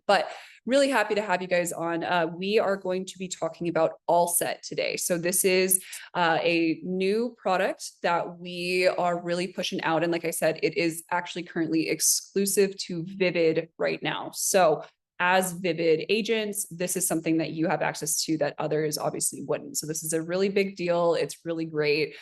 But really happy to have you guys on. We are going to be talking about Allset today. So this is a new product that we are really pushing out. And like I said, it is actually currently exclusive to Vivid right now. So as Vivid agents, this is something that you have access to that others obviously wouldn't. So this is a really big deal. It's really great.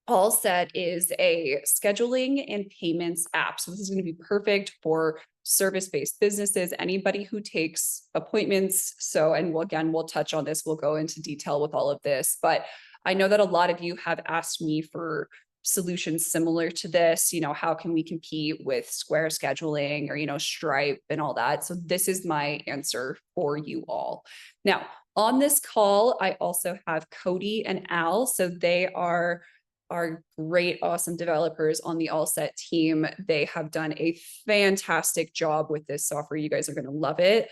Allset is a scheduling and payments app. So this is going to be perfect for service-based businesses, anybody who takes appointments. So, and we'll touch on this. We'll go into detail with all of this, but I know that a lot of you have asked me for solutions similar to this. How can we compete with Square scheduling or, Stripe and all that? So this is my answer for you all. Now, on this call, I also have Cody and Al. So they are great, awesome developers on the Allset team. They have done a fantastic job with this software. You guys are going to love it.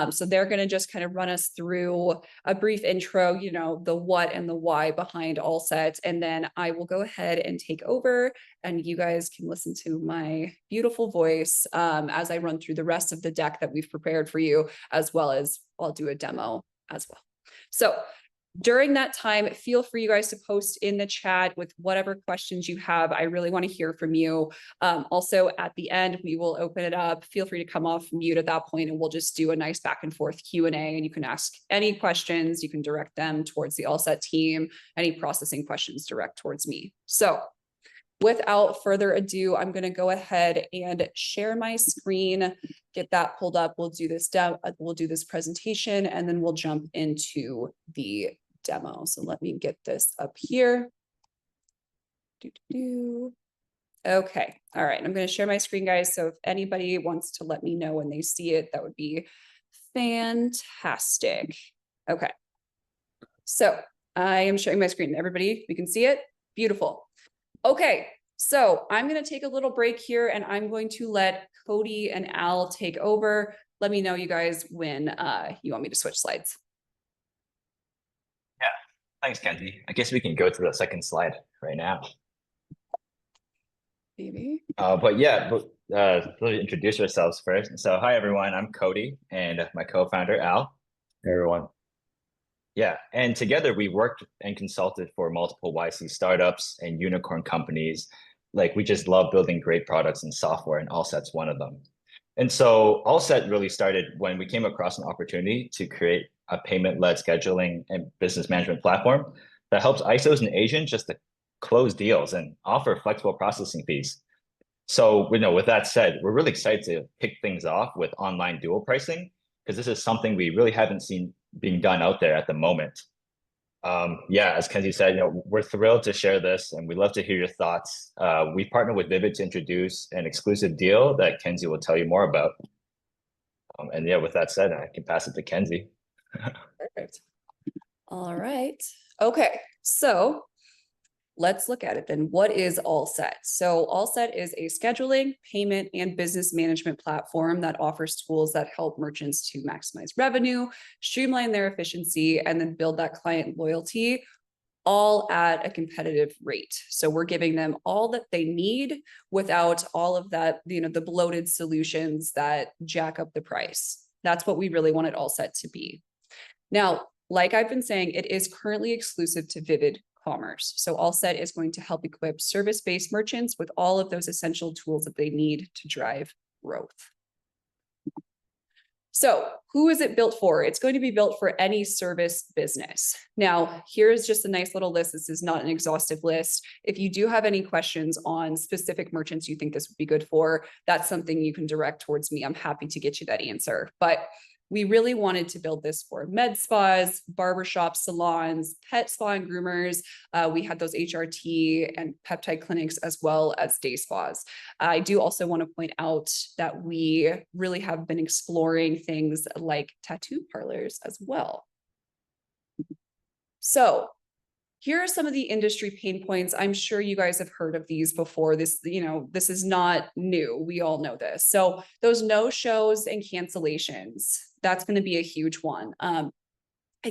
So they're going to just kind of run us through a brief intro, the what and the why behind Allset. And then I will go ahead and take over and you guys can listen to my beautiful voice as I run through the rest of the deck that we've prepared for you, as well as I'll do a demo as well. So during that time, feel free, you guys, to post in the chat with whatever questions you have. I really want to hear from you. Also, at the end, we will open it up. Feel free to come off mute at that point, and we'll just do a nice back and forth Q&A, and you can ask any questions. You can direct them towards the Allset team. Any processing questions, direct towards me. So without further ado, I'm going to go ahead and share my screen, get that pulled up. We'll do this presentation, and then we'll jump into the demo. So let me get this up here. Okay. All right. I'm going to share my screen, guys. So if anybody wants to let me know when they see it, that would be fantastic. Okay. So I am sharing my screen. Everybody, we can see it. Beautiful. Okay. So I'm going to take a little break here and I'm going to let Cody and Al take over. Let me know, you guys, when you want me to switch slides. Yeah, thanks, Kenzie. I guess we can go to the second slide right now. Maybe. Let's introduce ourselves first. So hi, everyone. I'm Cody and my co-founder, Al. Hey, everyone. Yeah, and together we worked and consulted for multiple YC startups and unicorn companies. Like, we just love building great products and software, and Allset's one of them. And so Allset really started when we came across an opportunity to create a payment-led scheduling and business management platform that helps ISOs and agents just to close deals and offer flexible processing fees. So, with that said, we're really excited to kick things off with online dual pricing, because this is something we really haven't seen being done out there at the moment. As Kenzie said, we're thrilled to share this and we'd love to hear your thoughts. We partnered with Vivid to introduce an exclusive deal that Kenzie will tell you more about. With that said, I can pass it to Kenzie. Perfect. All right. Okay. So let's look at it then. What is Allset? So Allset is a scheduling, payment, and business management platform that offers tools that help merchants to maximize revenue, streamline their efficiency, and then build that client loyalty, all at a competitive rate. So we're giving them all that they need without all of that, the bloated solutions that jack up the price. That's what we really wanted Allset to be. Now, like I've been saying, it is currently exclusive to Vivid Commerce. So Allset is going to help equip service-based merchants with all of those essential tools that they need to drive growth. So who is it built for? It's going to be built for any service business. Now, here's just a nice little list. This is not an exhaustive list. If you do have any questions on specific merchants you think this would be good for, that's something you can direct towards me. I'm happy to get you that answer. But we really wanted to build this for med spas, barbershop salons, pet spa and groomers. We had those HRT and peptide clinics, as well as day spas. I do also want to point out that we really have been exploring things like tattoo parlors as well. So here are some of the industry pain points. I'm sure you guys have heard of these before. This is not new. We all know this. So those no-shows and cancellations, that's going to be a huge one. And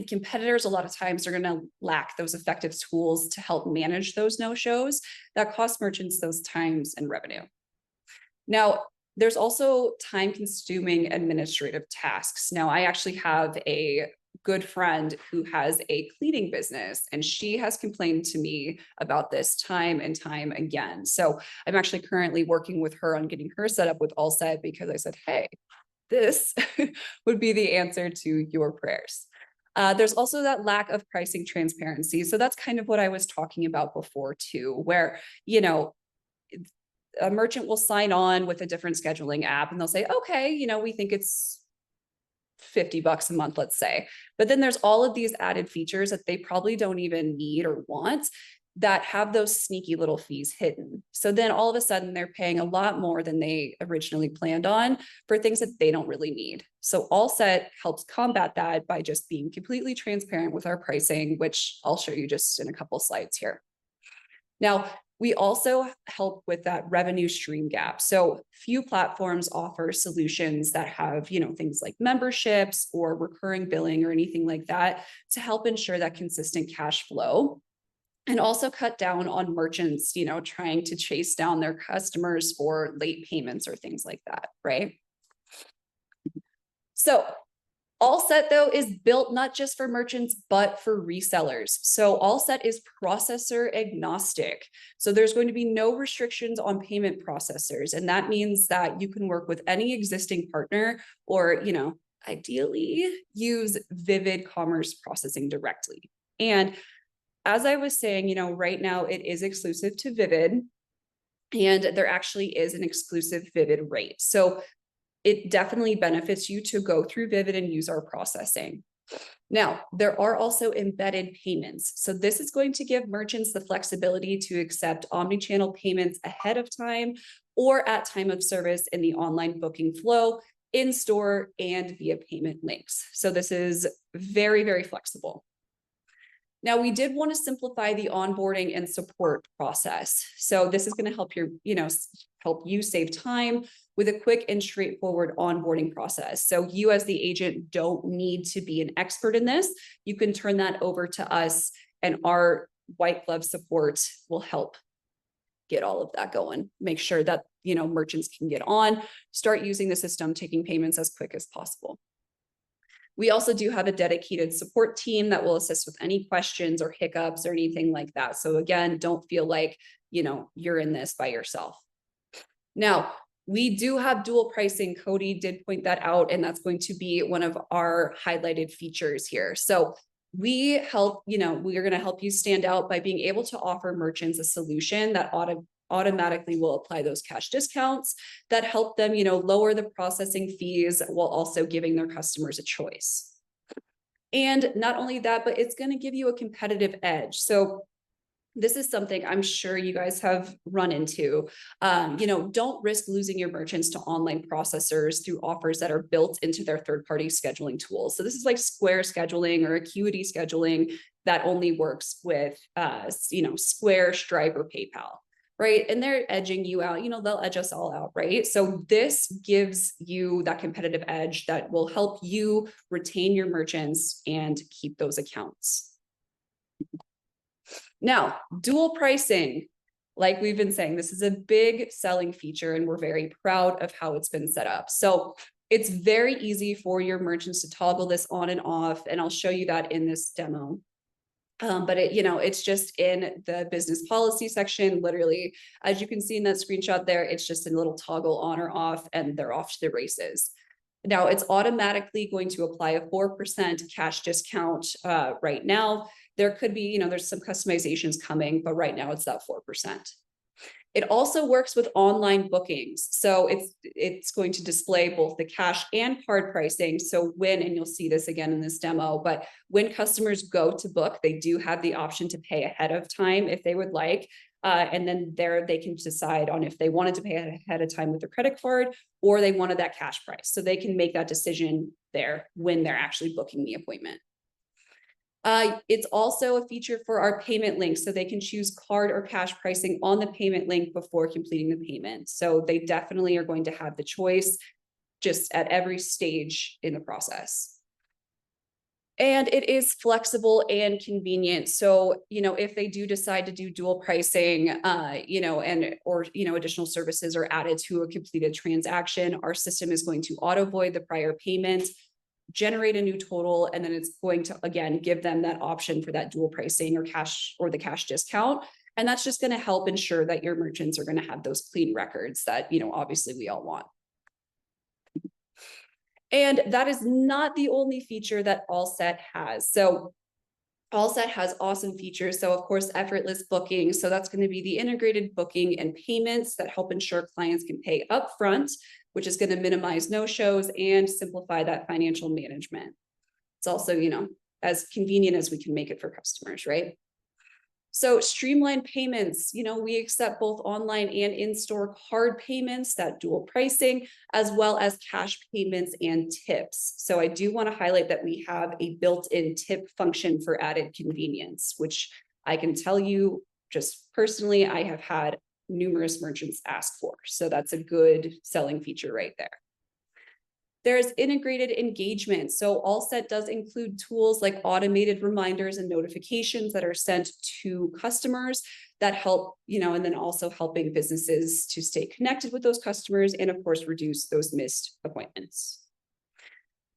competitors, a lot of times, are going to lack those effective tools to help manage those no-shows that cost merchants those times and revenue. Now, There's also time-consuming administrative tasks. Now, I actually have a good friend who has a cleaning business, and she has complained to me about this time and time again. So I'm actually currently working with her on getting her set up with Allset, because I said, hey, this would be the answer to your prayers. There's also that lack of pricing transparency. So that's kind of what I was talking about before too, where, a merchant will sign on with a different scheduling app and they'll say, okay, we think it's $50 a month, let's say. But then there's all of these added features that they probably don't even need or want, that have those sneaky little fees hidden. So then all of a sudden they're paying a lot more than they originally planned on for things that they don't really need. So Allset helps combat that by just being completely transparent with our pricing, which I'll show you just in a couple slides here. Now, we also help with that revenue stream gap. So few platforms offer solutions that have, things like memberships or recurring billing or anything like that to help ensure that consistent cash flow, and also cut down on merchants, trying to chase down their customers for late payments or things like that, right? So Allset, though, is built not just for merchants, but for resellers. So Allset is processor agnostic. So there's going to be no restrictions on payment processors. And that means that you can work with any existing partner or, ideally use Vivid Commerce Processing directly. And as I was saying, right now it is exclusive to Vivid, and there actually is an exclusive Vivid rate. So it definitely benefits you to go through Vivid and use our processing. Now, there are also embedded payments. So this is going to give merchants the flexibility to accept omnichannel payments ahead of time or at time of service in the online booking flow, in store, and via payment links. So this is very, very flexible. Now, we did want to simplify the onboarding and support process. So this is going to help help you save time with a quick and straightforward onboarding process. So you as the agent don't need to be an expert in this. You can turn that over to us, and our white glove support will help get all of that going. Make sure that, merchants can get on, start using the system, taking payments as quick as possible. We also do have a dedicated support team that will assist with any questions or hiccups or anything like that. So again, don't feel like, you're in this by yourself. Now, we do have dual pricing. Cody did point that out, and that's going to be one of our highlighted features here. So we help, we are going to help you stand out by being able to offer merchants a solution that automatically will apply those cash discounts that help them, lower the processing fees while also giving their customers a choice. And not only that, but it's going to give you a competitive edge. So this is something I'm sure you guys have run into. Don't risk losing your merchants to online processors through offers that are built into their third-party scheduling tools. So this is like Square scheduling or Acuity scheduling that only works with, Square, Stripe, or PayPal, right? And they're edging you out, they'll edge us all out, right? So this gives you that competitive edge that will help you retain your merchants and keep those accounts. Now, dual pricing, like we've been saying, this is a big selling feature, and we're very proud of how it's been set up. So it's very easy for your merchants to toggle this on and off, and I'll show you that in this demo. But it's just in the business policy section. Literally, as you can see in that screenshot there, it's just a little toggle on or off, and they're off to the races. Now, it's automatically going to apply a 4% cash discount right now. There could be, there's some customizations coming, but right now it's that 4%. It also works with online bookings. So it's going to display both the cash and card pricing. So and you'll see this again in this demo, but when customers go to book, they do have the option to pay ahead of time if they would like. And then they can decide on if they wanted to pay ahead of time with their credit card or they wanted that cash price. So they can make that decision there when they're actually booking the appointment. It's also a feature for our payment link, so they can choose card or cash pricing on the payment link before completing the payment. So they definitely are going to have the choice just at every stage in the process. And it is flexible and convenient. So, if they do decide to do dual pricing, or additional services are added to a completed transaction, our system is going to auto void the prior payment, generate a new total, and then it's going to, again, give them that option for that dual pricing or the cash discount. And that's just going to help ensure that your merchants are going to have those clean records that, obviously we all want. And that is not the only feature that Allset has. So Allset has awesome features. So of course, effortless booking. So that's going to be the integrated booking and payments that help ensure clients can pay upfront, which is going to minimize no-shows and simplify that financial management. It's also, as convenient as we can make it for customers, right? So streamlined payments, we accept both online and in-store card payments, that dual pricing, as well as cash payments and tips. So I do want to highlight that we have a built-in tip function for added convenience, which I can tell you just personally, I have had numerous merchants ask for. So that's a good selling feature right there. There's integrated engagement. So Allset does include tools like automated reminders and notifications that are sent to customers that help, and then also helping businesses to stay connected with those customers and of course, reduce those missed appointments.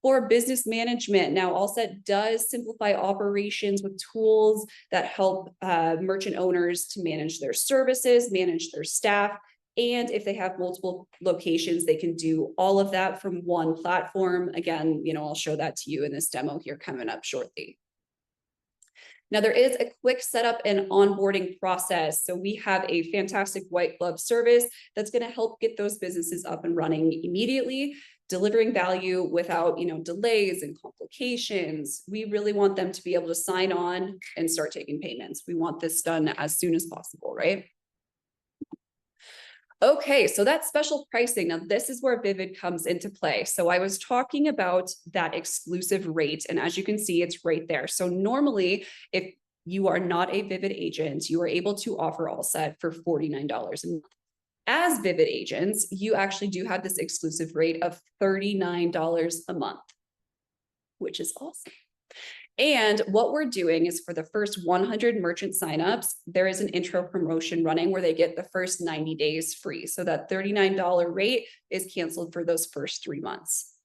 For business management, now Allset does simplify operations with tools that help merchant owners to manage their services, manage their staff, and if they have multiple locations, they can do all of that from one platform. Again, I'll show that to you in this demo here coming up shortly. Now, there is a quick setup and onboarding process. So we have a fantastic white glove service that's going to help get those businesses up and running immediately, delivering value without, delays and complications. We really want them to be able to sign on and start taking payments. We want this done as soon as possible, right? Okay, so that special pricing, now this is where Vivid comes into play. So I was talking about that exclusive rate, and as you can see, it's right there. So normally, if you are not a Vivid agent, you are able to offer Allset for $49 a month. As Vivid agents, you actually do have this exclusive rate of $39 a month, which is awesome. And what we're doing is for the first 100 merchant signups, there is an intro promotion running where they get the first 90 days free. So that $39 rate is canceled for those first 3 months.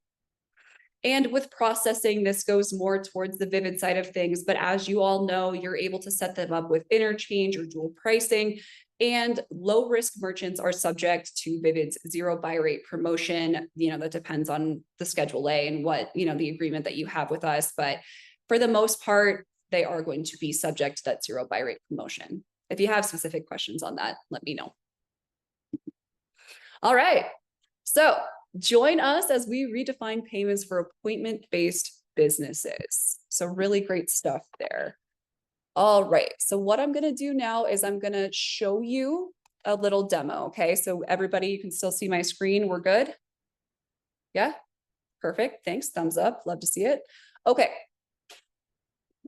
And with processing, this goes more towards the Vivid side of things. But as you all know, you're able to set them up with interchange or dual pricing. And low risk merchants are subject to Vivid's zero buy rate promotion. That depends on the Schedule A and what, the agreement that you have with us. But for the most part, they are going to be subject to that zero buy rate promotion. If you have specific questions on that, let me know. All right. So join us as we redefine payments for appointment-based businesses. So really great stuff there. All right. So what I'm going to do now is I'm going to show you a little demo. Okay. So everybody, you can still see my screen. We're good. Yeah. Perfect. Thanks. Thumbs up. Love to see it. Okay.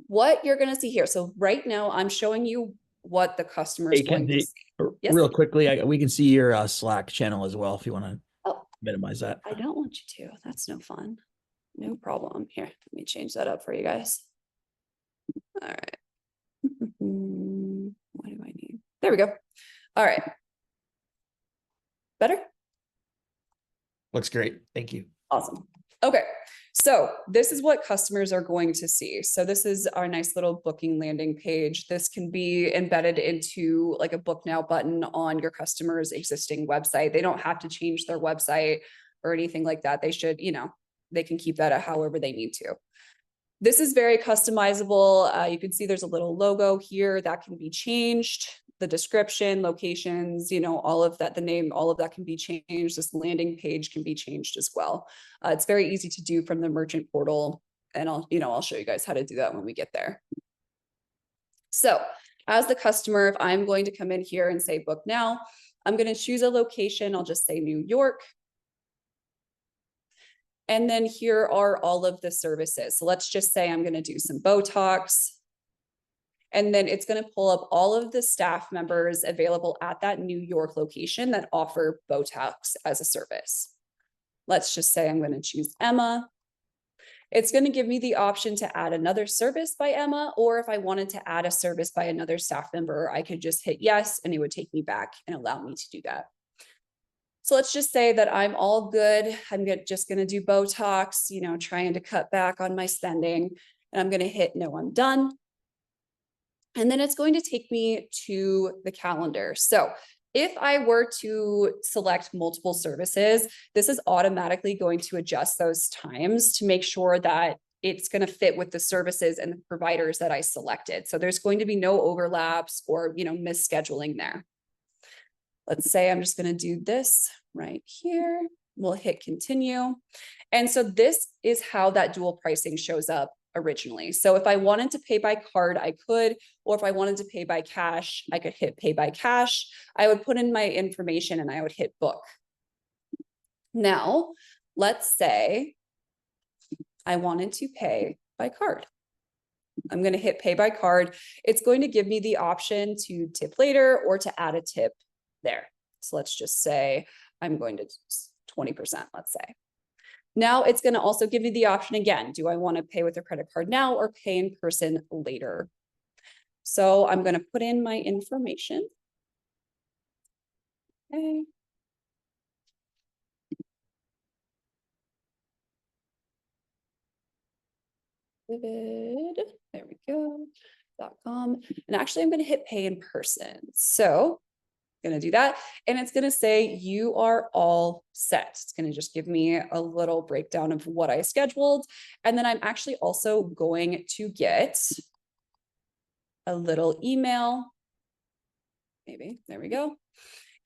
What you're going to see here. So right now I'm showing you what the customer is going to see. Yes? Real quickly, we can see your Slack channel as well if you want to minimize that. I don't want you to. That's no fun. No problem. Here, let me change that up for you guys. All right. What do I need? There we go. All right. Better? Looks great. Thank you. Awesome. Okay. So this is what customers are going to see. So this is our nice little booking landing page. This can be embedded into like a book now button on your customer's existing website. They don't have to change their website or anything like that. They should, they can keep that however they need to. This is very customizable. You can see there's a little logo here that can be changed. The description, locations, all of that, the name, all of that can be changed. This landing page can be changed as well. It's very easy to do from the merchant portal. And I'll show you guys how to do that when we get there. So as the customer, if I'm going to come in here and say book now, I'm going to choose a location. I'll just say New York. And then here are all of the services. So let's just say I'm going to do some Botox. And then it's going to pull up all of the staff members available at that New York location that offer Botox as a service. Let's just say I'm going to choose Emma. It's going to give me the option to add another service by Emma, or if I wanted to add a service by another staff member, I could just hit yes, and it would take me back and allow me to do that. So let's just say that I'm all good. I'm just going to do Botox, trying to cut back on my spending, and I'm going to hit no, I'm done. And then it's going to take me to the calendar. So if I were to select multiple services, this is automatically going to adjust those times to make sure that it's going to fit with the services and the providers that I selected. So there's going to be no overlaps or, misscheduling there. Let's say I'm just going to do this right here. We'll hit continue. And so this is how that dual pricing shows up originally. So if I wanted to pay by card, I could, or if I wanted to pay by cash, I could hit pay by cash. I would put in my information and I would hit book. Now, let's say I wanted to pay by card. I'm going to hit pay by card. It's going to give me the option to tip later or to add a tip there. So let's just say I'm going to 20%, let's say. Now it's going to also give you the option again. Do I want to pay with a credit card now or pay in person later? So I'm going to put in my information. Okay. Vivid, there we go, .com. And actually I'm going to hit pay in person. So I'm going to do that. And it's going to say you are all set. It's going to just give me a little breakdown of what I scheduled. And then I'm actually also going to get a little email. Maybe, there we go.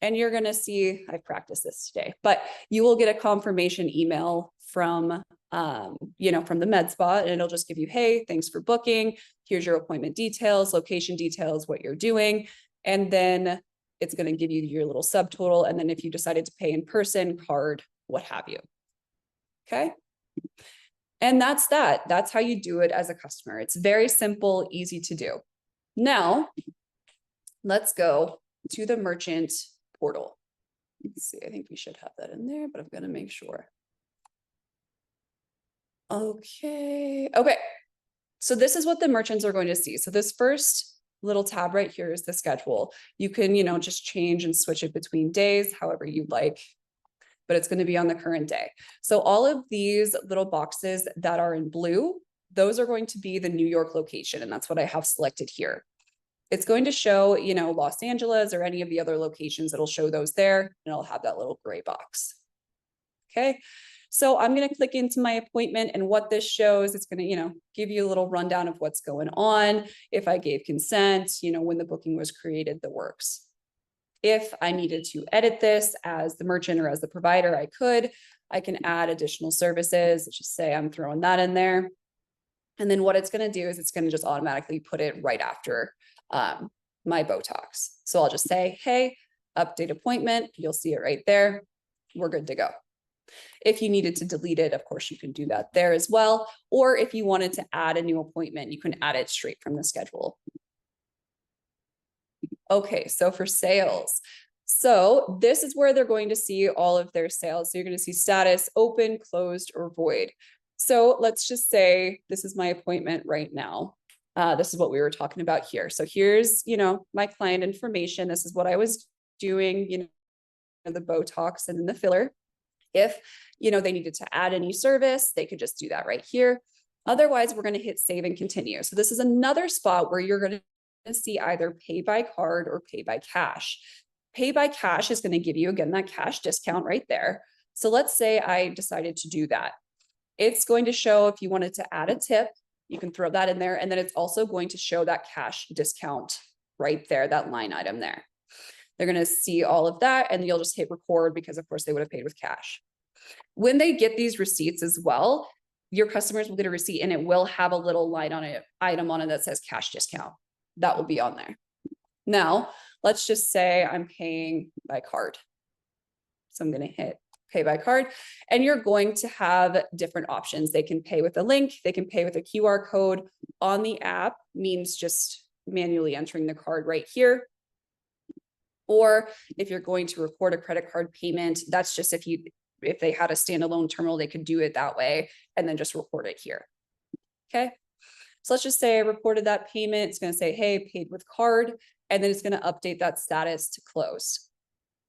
And you're going to see, I practiced this today, but you will get a confirmation email from, from the med spa, and it'll just give you, hey, thanks for booking. Here's your appointment details, location details, what you're doing. And then it's going to give you your little subtotal. And then if you decided to pay in person, card, what have you. Okay. And that's that. That's how you do it as a customer. It's very simple, easy to do. Now, let's go to the merchant portal. Let's see, I think we should have that in there, but I'm going to make sure. Okay. So this is what the merchants are going to see. So this first little tab right here is the schedule. You can, just change and switch it between days, however you'd like, but it's going to be on the current day. So all of these little boxes that are in blue, those are going to be the New York location. And that's what I have selected here. It's going to show, Los Angeles or any of the other locations. It'll show those there and it'll have that little gray box. Okay. So I'm going to click into my appointment, and what this shows, it's going to, give you a little rundown of what's going on. If I gave consent, when the booking was created, the works. If I needed to edit this as the merchant or as the provider, I can add additional services. Let's just say I'm throwing that in there. And then what it's going to do is it's going to just automatically put it right after my Botox. So I'll just say, hey, update appointment. You'll see it right there. We're good to go. If you needed to delete it, of course, you can do that there as well. Or if you wanted to add a new appointment, you can add it straight from the schedule. Okay, so for sales. So this is where they're going to see all of their sales. So you're going to see status, open, closed, or void. So let's just say this is my appointment right now. This is what we were talking about here. So here's, my client information. This is what I was doing, the Botox and then the filler. If, they needed to add any service, they could just do that right here. Otherwise, we're going to hit save and continue. So this is another spot where you're going to see either pay by card or pay by cash. Pay by cash is going to give you, again, that cash discount right there. So let's say I decided to do that. It's going to show if you wanted to add a tip, you can throw that in there. And then it's also going to show that cash discount right there, that line item there. They're going to see all of that, and you'll just hit record because, of course, they would have paid with cash. When they get these receipts as well, your customers will get a receipt, and it will have a little line on it, item on it that says cash discount. That will be on there. Now, let's just say I'm paying by card. So I'm going to hit pay by card, and you're going to have different options. They can pay with a link. They can pay with a QR code on the app, means just manually entering the card right here. Or if you're going to record a credit card payment, that's just if you if they had a standalone terminal, they could do it that way and then just report it here. Okay. So let's just say I reported that payment. It's going to say, hey, paid with card, and then it's going to update that status to closed.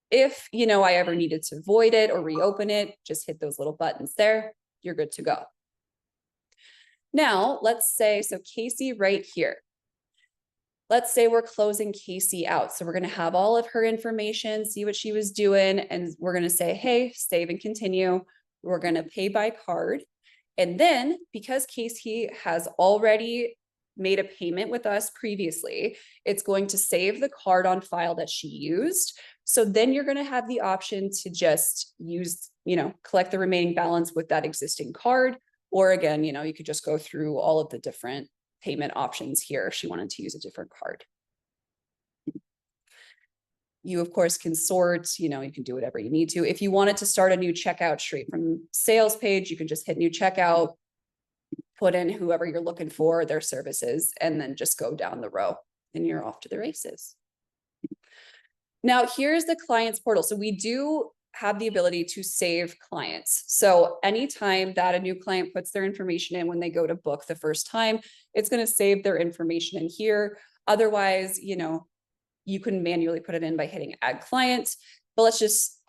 If, I ever needed to void it or reopen it, just hit those little buttons there. You're good to go. Now, let's say, so Casey right here. Let's say we're closing Casey out. So we're going to have all of her information, see what she was doing, and we're going to say, hey, save and continue. We're going to pay by card. And then because Casey has already made a payment with us previously, it's going to save the card on file that she used. So then you're going to have the option to just use, collect the remaining balance with that existing card. Or again, you could just go through all of the different payment options here if she wanted to use a different card. You, of course, can sort, you can do whatever you need to. If you wanted to start a new checkout straight from sales page, you can just hit new checkout, put in whoever you're looking for, their services, and then just go down the row and you're off to the races. Now, here's the client's portal. So we do have the ability to save clients. So anytime that a new client puts their information in when they go to book the first time, it's going to save their information in here. Otherwise, you can manually put it in by hitting add client, but let's just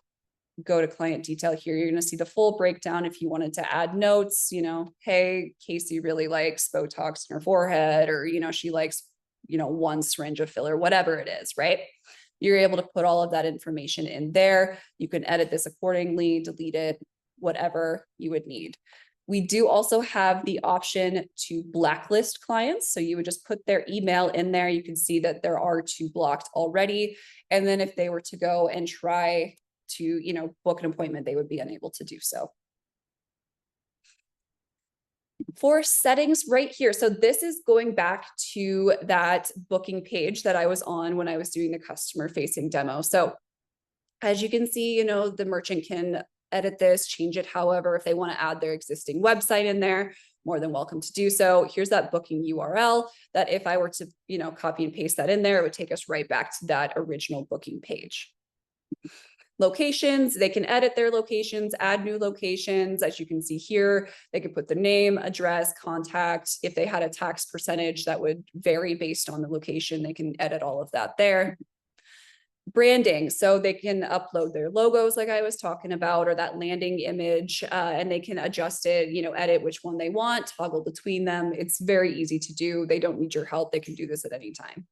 go to client detail here. You're going to see the full breakdown. If you wanted to add notes, hey, Casey really likes Botox in her forehead, or, she likes, 1 syringe of filler, whatever it is, right? You're able to put all of that information in there. You can edit this accordingly, delete it, whatever you would need. We do also have the option to blacklist clients. So you would just put their email in there. You can see that there are 2 blocked already. And then if they were to go and try to, book an appointment, they would be unable to do so. For settings right here. So this is going back to that booking page that I was on when I was doing the customer facing demo. So as you can see, the merchant can edit this, change it. However, if they want to add their existing website in there, more than welcome to do so. Here's that booking URL that if I were to, copy and paste that in there, it would take us right back to that original booking page. Locations, they can edit their locations, add new locations. As you can see here, they could put the name, address, contact. If they had a tax percentage that would vary based on the location, they can edit all of that there. Branding, so they can upload their logos like I was talking about, or that landing image, and they can adjust it, edit which one they want, toggle between them. It's very easy to do. They don't need your help. They can do this at any time.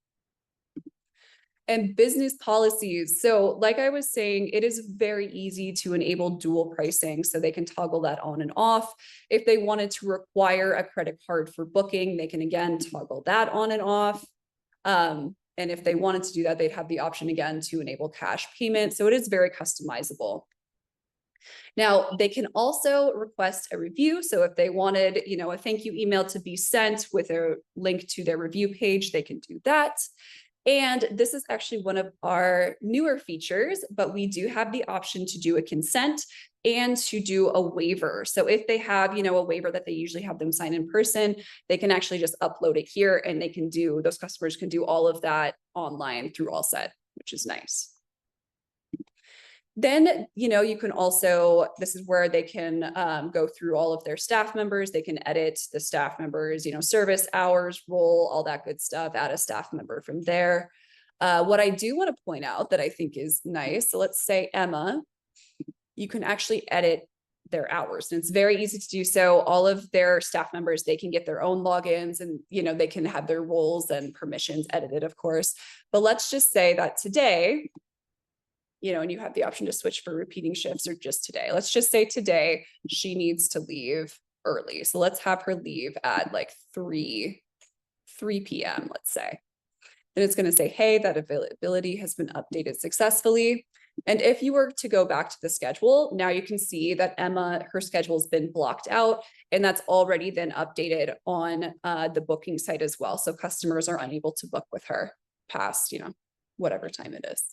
And business policies. So like I was saying, it is very easy to enable dual pricing. So they can toggle that on and off. If they wanted to require a credit card for booking, they can again toggle that on and off. And if they wanted to do that, they'd have the option again to enable cash payment. So it is very customizable. Now, they can also request a review. So if they wanted, a thank you email to be sent with a link to their review page, they can do that. And this is actually one of our newer features, but we do have the option to do a consent and to do a waiver. So if they have, a waiver that they usually have them sign in person, they can actually just upload it here, and those customers can do all of that online through Allset, which is nice. Then, you can also, this is where they can go through all of their staff members. They can edit the staff members, service hours, role, all that good stuff, add a staff member from there. What I do want to point out that I think is nice. So let's say Emma, you can actually edit their hours, and it's very easy to do so. All of their staff members, they can get their own logins, and, they can have their roles and permissions edited, of course. But let's just say that today, and you have the option to switch for repeating shifts or just today. Let's just say today she needs to leave early. So let's have her leave at like 3 p.m., let's say. Then it's going to say, hey, that availability has been updated successfully. And if you were to go back to the schedule, now you can see that Emma, her schedule has been blocked out, and that's already then updated on the booking site as well. So customers are unable to book with her past, whatever time it is.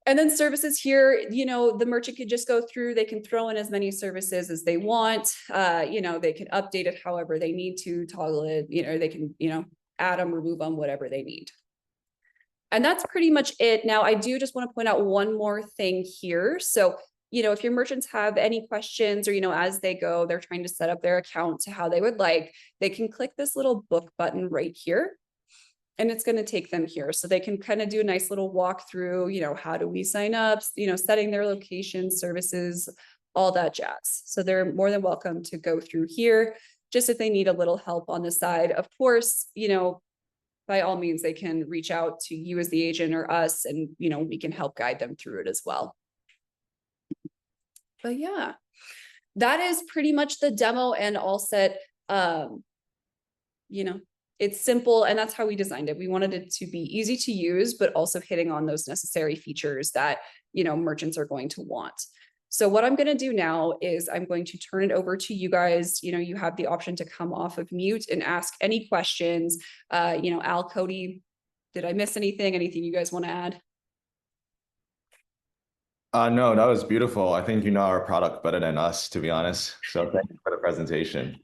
And then services here, the merchant could just go through, they can throw in as many services as they want. They can update it however they need to, toggle it, they can, add them, remove them, whatever they need. And that's pretty much it. Now, I do just want to point out one more thing here. So if your merchants have any questions or, as they go, they're trying to set up their account to how they would like, they can click this little book button right here. And it's going to take them here. So they can kind of do a nice little walkthrough, how do we sign up, setting their location, services, all that jazz. So they're more than welcome to go through here. Just if they need a little help on the side, of course, by all means, they can reach out to you as the agent or us, and, we can help guide them through it as well. But yeah, that is pretty much the demo and Allset. It's simple, and that's how we designed it. We wanted it to be easy to use, but also hitting on those necessary features that, merchants are going to want. So what I'm going to do now is I'm going to turn it over to you guys. You have the option to come off of mute and ask any questions. Al, Cody, did I miss anything? Anything you guys want to add? No, that was beautiful. I think you know our product better than us, to be honest. So thank you for the presentation.